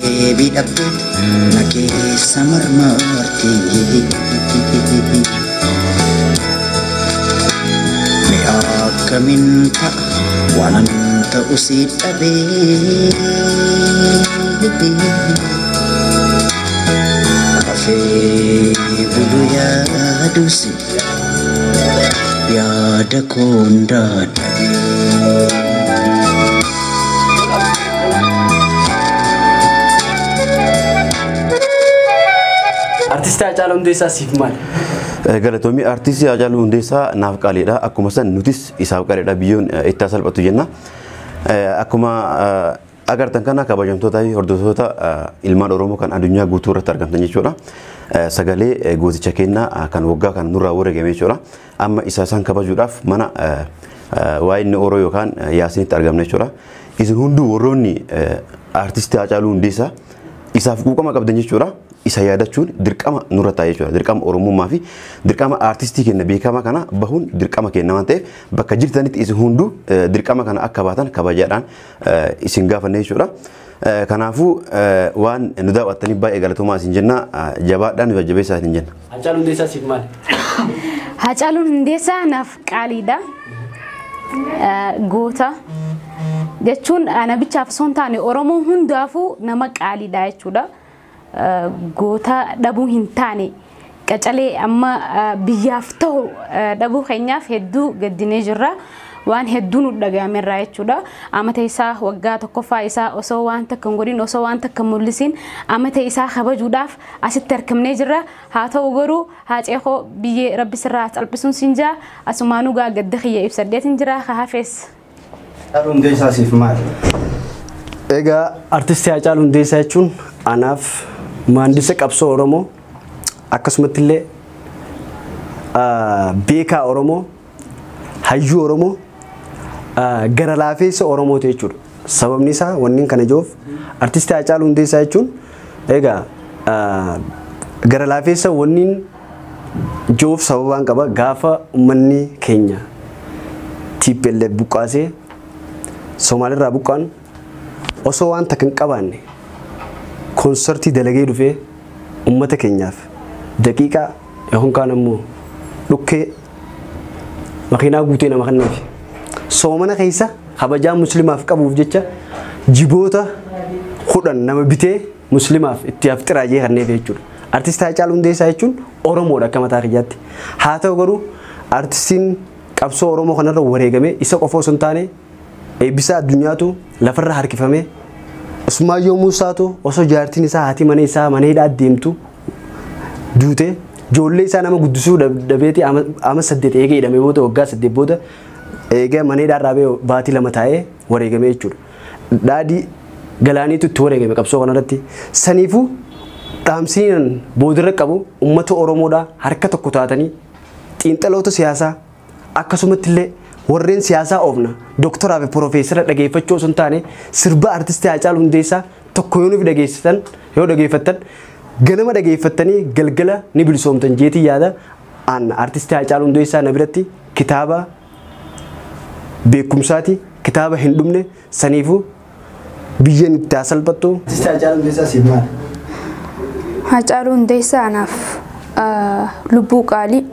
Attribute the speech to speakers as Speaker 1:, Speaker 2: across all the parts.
Speaker 1: Bidabdu nake samar marti me akka minta wananta usid abe afe bulu ya dusi ya dakonda
Speaker 2: Artist Haacaaluu Hundeessaa siif maal?
Speaker 3: Galatoomii artiistii Haacaaluu Hundeessaa naaf qaaliidha. Akkuma san nutis isaaf qaaliidha biyyoon itti salphatu jenna. Akkuma agartan kana kabajamtoota fi hordoftoota ilmaan Oromoo kan addunyaa guutuu irratti argamtan jechuudha. Sagalee gooticha kennaa kan waggaa kan nurraa wareegame jechuudha. Amma isa san kabajuudhaaf mana waa'inni Oroo yookaan Yaasinitti argamna jechuudha. Isin hunduu warroonni artiistii Haacaaluu Hundeessaa isaaf quuqama qabdan jechuudha. Isa yaadachuun dirqama nurra taa'ee jechuudha. Dirqama Oromummaa fi dirqama artistii kenna beekamaa kana bahuun dirqama kenna waan ta'eef bakka jirtanitti isin hunduu dirqama kana akka baatan kabajaadhaan isin gaafanne jechuudha. Kanaafuu waan nu daawwattaniif baay'ee galatoomaa isin jenna. Jabaadhaan nu jajjabeessaa isin jenna.
Speaker 2: Haacaaluu Hundeessaa siif maal?
Speaker 4: Haacaaluun Hundeessaa naaf qaaliidha. Goota jechuun ana bichaaf osoo hin taane Oromoo hundaafuu nama qaaliidha jechuudha. Goota dhabuu hin taane qacalee amma biyyaaf ta'u dhabuu keenyaaf hedduu gaddinee jirra. Waan hedduu nu dhaga'ameerra jechuudha. Amata isaa waggaa tokkoffaa isaa osoo waan takka hin godhin osoo waan takka mul'isin amata isaa kabajuudhaaf asitti argamnee jirra. Haa ta'u garuu haaceekoo biyyee rabbi sirraa salphisuun siin jaa asumaanuu gaa gadda kiyya ibsadheetiin jira haafees.
Speaker 5: Haacaaluu Hundeessaa siif maal?
Speaker 2: Egaa artistii Haacaaluu Hundeessaa jechuun anaaf maandisa qabsoo Oromoo akkasumatti illee beekaa Oromoo hayyuu Oromoo gara laafeessa Oromoo jechuudha. Sababni isaa wanni kana joof artistii Haacaaluu Hundeessaa jechuun egaa gara laafeessa wanni joof sababaan qaba gaafa uummanni keenya TPLF buqqaasee Soomaalirraa buqqaan osoo waan takka hin qabaanne konsertii dalagee dhufee uummata keenyaaf daqiiqaa yookaan kaan ammoo dhukkee makiinaa guutee nama kennuuf soomana keessa kabajaa musliimaaf qabuuf jecha jiboota 10 nama bitee musliimaaf itti haftiraajee kanneef jechuudha. Artistii Haacaaluu Hundeessaa jechuun Oromoodha akka mataa kiyyaatti. Haa ta'u garuu artistiin qabsoo Oromoo kanarra wareegame isa qofa osoo hin taane eebbisaa addunyaatu lafarra harkifame. Usmaayyoo Muusaatu osoo jaartiin isaa haati mana isaa maneedhaa deemtu duute ijoollee isaa nama guddisuu dhabeeti ama 8 eegee hidhamee booda waggaa 8 booda eegee maneedhaa raabee baatii 2 taa'ee wareegame jechuudha. Daadhii Galaaniitu itti wareegame qabsoo kanarratti. Saniifuu dhaamsiin boodarra qabu uummata Oromoodhaa harka tokko taatanii xiinxaloota siyaasaa akkasumatti illee warreen siyaasaa oofna doktoraa fi piroofeesara dhageeffachuu osoo hin taane sirba artistii Haacaaluu Hundeessaa tokko yoo nuuf dhageeffattan ganama dhageeffattanii galgala ni bilisoomtan jeetii yaada. Aan artistii Haacaaluu Hundeessaa na biratti kitaaba beekumsaati kitaaba hin dhumne saniifuu biyyeen itti salphattu.
Speaker 5: Artistii Haacaaluu Hundeessaa siif maal?
Speaker 6: Haacaaluu Hundeessaa anaaf lubbuu qaalii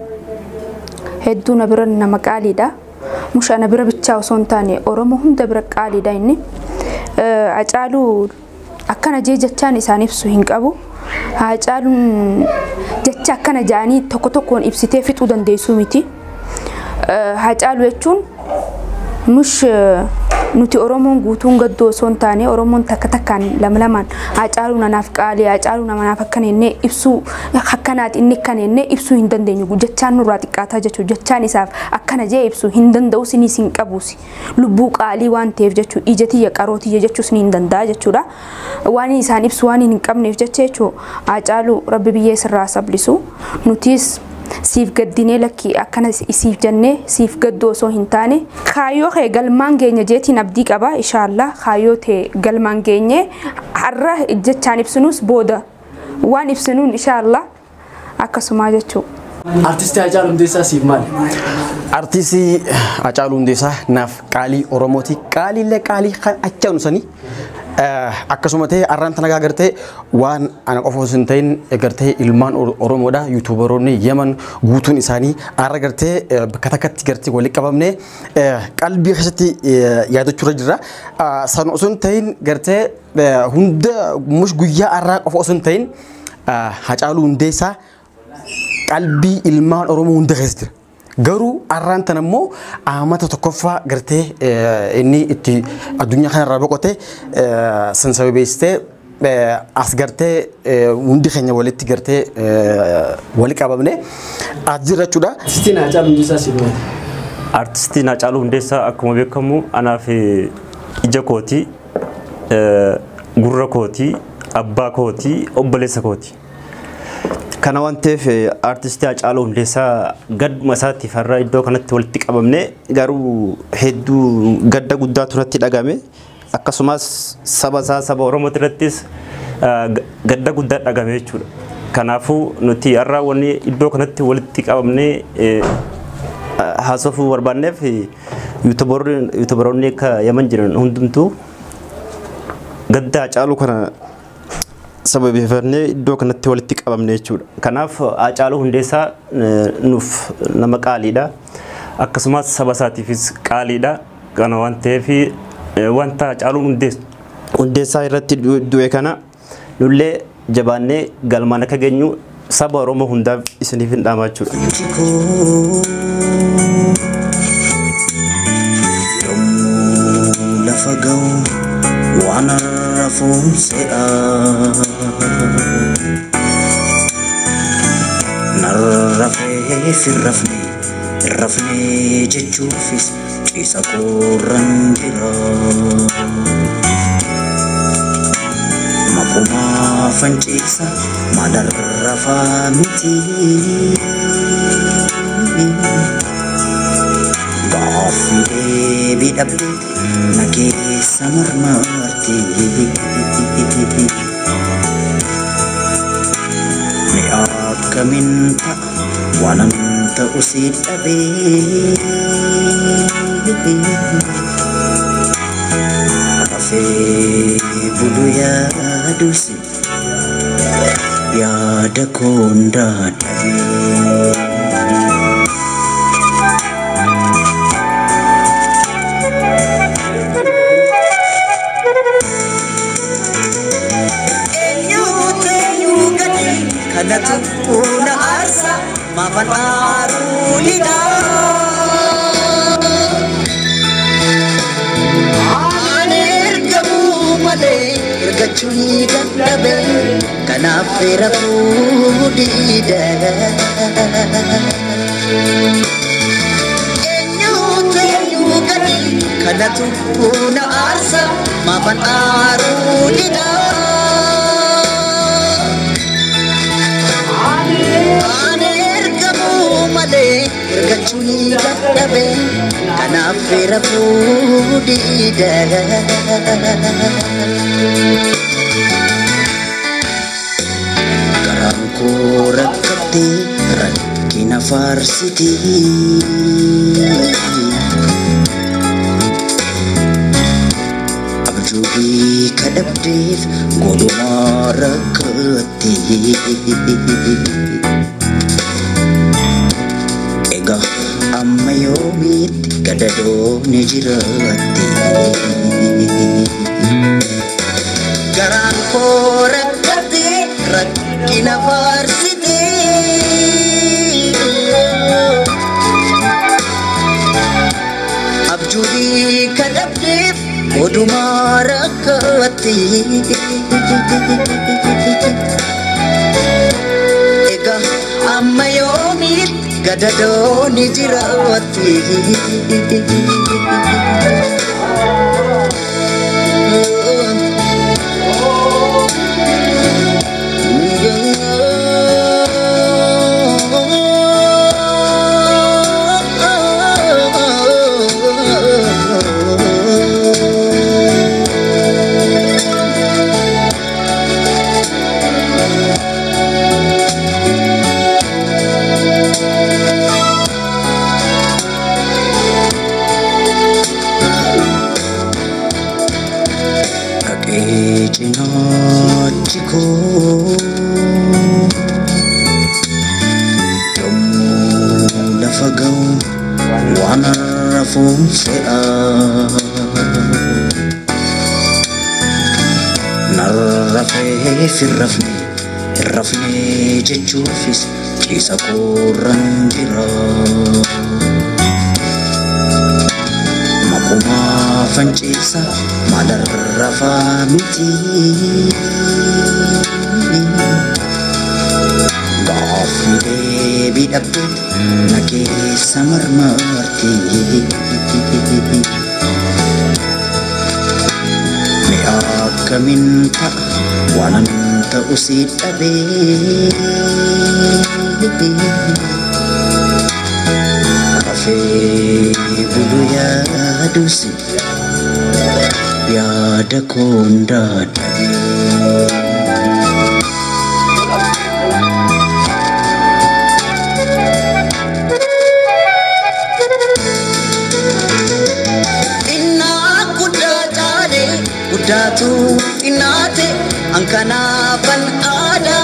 Speaker 6: hedduu na bira nama qaaliidha. Musha na bira bichaa osoo hin taane Oromoo hunda bira qaaliidha inni. Haacaaluu akkana jechaan isaan ibsu hin qabu. Haacaaluun jecha akkana jaanii tokko tokkoon ibsitee fixuu dandeessuu miti. Haacaaluu jechuun mush nuti Oromoon guutuun gaddoo osoo hin taane Oromoon takka takkaan lama Haacaaluu nanaaf qaalii Haacaaluu namaaf akkana jennee ibsuu akkanaati inni akkana jennee ibsuu hin dandeenyu jechaan nurraa xiqqaataa jechuudha. Jechaan isaaf akkana jee ibsuu hin danda'u sinis hin qabuusi. Lubbuu qaalii waan ta'eef jechuudha. Ija tiyya qaroo tiyya jechuus ni hin danda'a jechuudha. Waan isaan ibsu waan hin qabneef jecha jechuudha. Haacaaluu rabbi biyyee sirraa sablisu nutis siif gaddinee lakki akkana siif jennee siif gaddoo osoo hin taane kaayyoo kee galmaan geenya jeetiin abdii qaba inshaallah kaayyoo tee galmaan geenye har'a jechaan ibsinuus booda waan ibsinuun inshaallah akkasuma jechuudha.
Speaker 2: Artistii Haacaaluu Hundeessaa siif maal?
Speaker 7: Artistii Haacaaluu Hundeessaa naaf qaalii Oromooti. Qaaliillee qaalii kan achaan usanii
Speaker 2: akkasuma ta'e arraan tana gartee waan ana qofa osoo hin ta'in gartee ilmaan Oromoodha yuutuubaroonni Yemen guutuun isaanii arra gartee bakka takkatti gartee walitti qabamne qalbii keessatti yaadachuurra jira. San osoo hin ta'in gartee hunda mush guyyaa arraa qofa osoo hin ta'in Hacaaluu Hundeessaa qalbii ilmaan Oromoo hunda keessa jira. Garuu arraan tan ammoo amata tokkoffaa gartee inni itti addunyaa kanarraa boqote san sababeessitee as gartee hundi keenya walitti gartee walitti qabamne as jira jechuudha.
Speaker 5: Artistiin Hacaaluu Hundeessaa si dhuunfa.
Speaker 7: Artistiin Hacaaluu Hundeessaa akkuma beekamu anaaf ija kooti, gurra kooti, abbaa kooti, obboleessa kooti. Kana waan ta'eef artistii Hacaaluu Hundeessaa gadduma isaatiif har'a iddoo kanatti walitti qabamne garuu hedduu gadda guddaa turatti dhagame akkasumas saba Oromoo irrattis gadda guddaa dhagame jechuudha. Kanaafuu nuti har'a wanni iddoo kanatti walitti qabamne haasofuu barbaanneef yuutuubaroonni akka Yemen jiran hundumtuu gadda Hacaaluu kana sababeeffannee iddoo kanatti walitti qabamne jechuudha. Kanaaf Hacaaluu Hundeessaa nuuf nama qaaliidha. Akkasumas saba isaatiifis qaaliidha. Kana waan ta'eef wanta Hacaaluu Hundeessaa irratti du'e kana nullee jabaannee galmaan akka geenyu saba Oromoo hundaaf isiniif hin dhaamaa jechuudha.
Speaker 1: Lafa ga'u waan rafuun se'aa narrafee firrafne jechuufis ciisa qorran jira maqumaa fanciisa maalarrafaa miti gaaffii deebii dhabdee na keessa marmarti me akkamiin ta'a waan ta'u si dhabee rafee bulu yaadusi yaada koondaa dhabee. Una arsa mafanaru lida anergamu male irgachuni dadhabe kanafera fudida enyutu gani kanatu una arsa mafanaru lida irgachuni dadhabe kanafera fudida garaan koo rakkate rakkina faarsiti abjuubii kadhabdeef godhumaa rakkate amma yoomiitti gadadoo jiraatti garaan koo rakkate rakkina faarsite abjuubii kadhabdeef odumaa rakkatti egaa amma yoomiitti gadadoo jiraatti cinachi ko yommuu lafa ga'u waan rafuun se'a narrafee hin rafne jechuufis ciisa koorran jira makuma fanciisa maalarrafaa miti gaaffii deebii dhabdee na keessa marmarti mi akkamiin ta'a waanan ta'u si dhabee rafee bulu yaadusi yaada koon dadhabee Datu inate angkana pan ada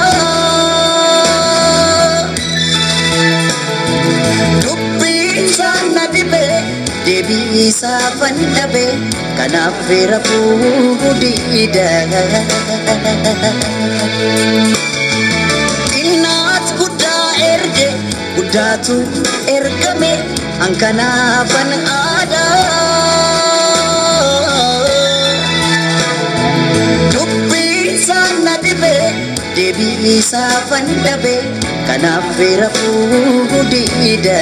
Speaker 1: Dupin sana dibe debi safan dabe kana vera pudida Inat kuda erge kudatu ergame angkana pan ada Debi safan dabe kana vera pudida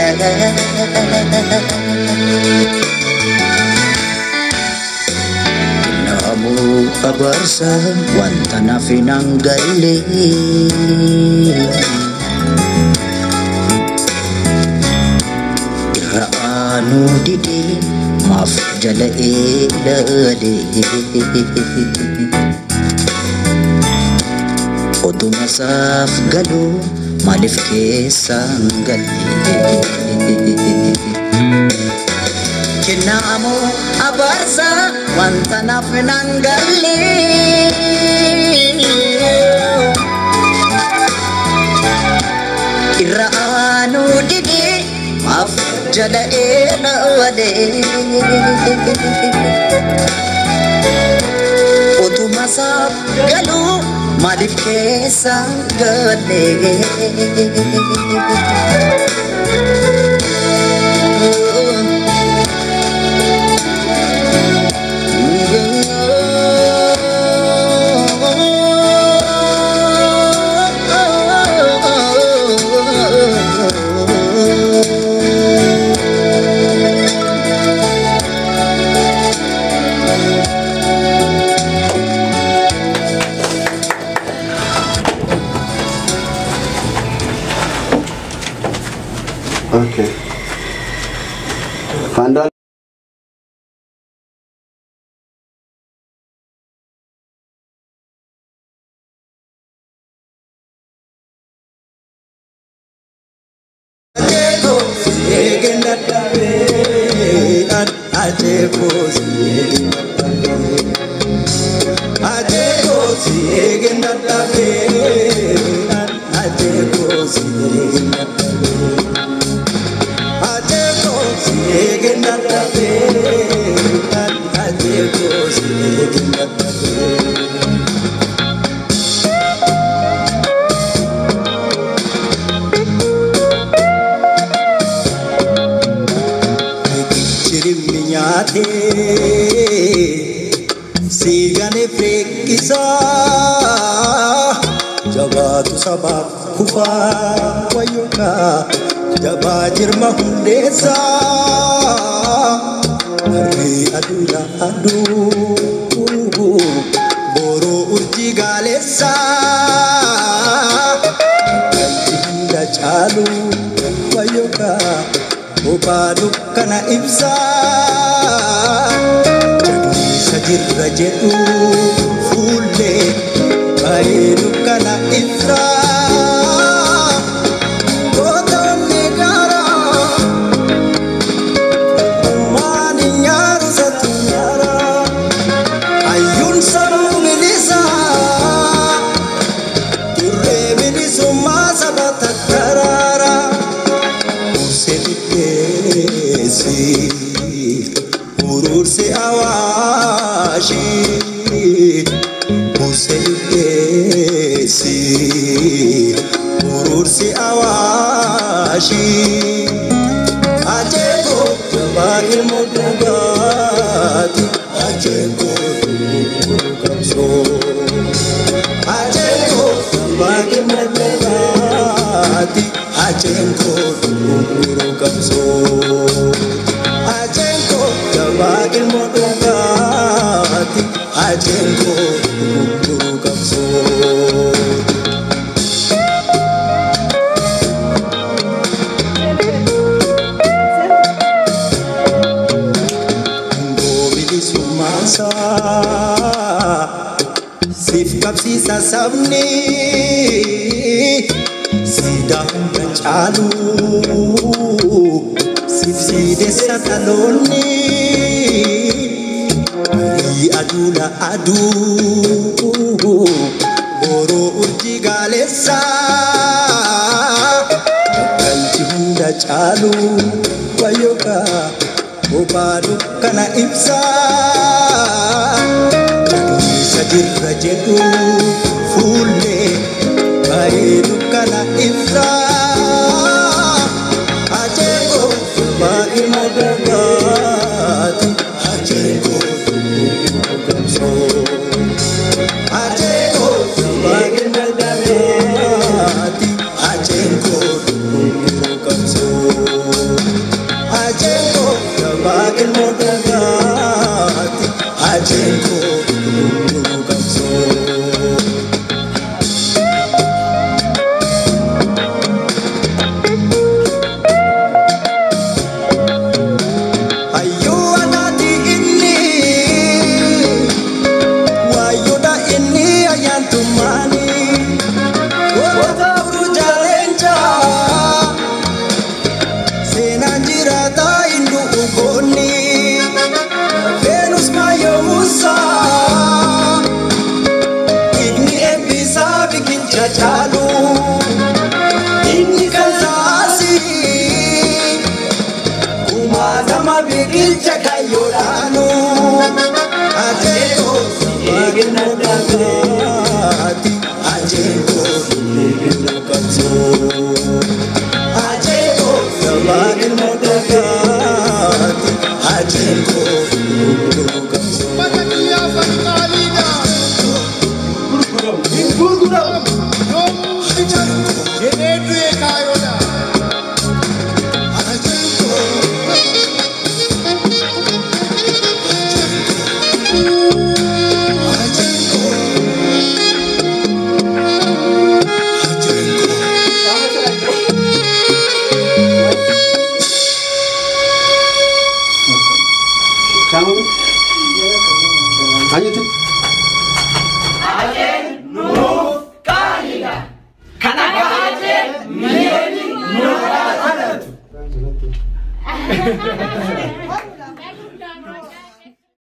Speaker 1: Namu abarsa wanta nafinangale Iraanu didi maaf jala elade Otuma saaf galu maalif keessaan galle Kennaamo abarsa wanta naaf nan galle Irra aanu didi maaf jala eena wade Otuma saaf galu Maalif keessaan galle
Speaker 2: Okay. Fandal.
Speaker 1: Sigane frekisa jabatu sabab kufa wayoka jabajir mahundesa Ari adula adu boro urji galesa Handa chalu wayoka Obadu kana ibsa Sajirra jedhu fulle bareedu kana ibsa Gootonni gaara maani nyaaru satu nyaara Ayyuun sammuu Awashi Museesi Urursi Awashi Ajeko Bagil Mudugati Ajeko Kamso Ajeko Bagil Mudugati Ajeko Kamso Ajeko Bagil Mudugati Ajeko Kamso Sif kapsisa sabni sida chalu sif side sataloni adula adu boro urji galesa kanti hunda chalu wayoka obadu kana ipsa sadirra jedhu fulle bareedu kana ibsa ajeko baagi madagaati ajeko kamso ajeko baagi madagaati ajeko kamso ajeko baagi madagaati ajeko Chalu inni kansasi kumadama bigil chakayolanu ajeko bagil nadagre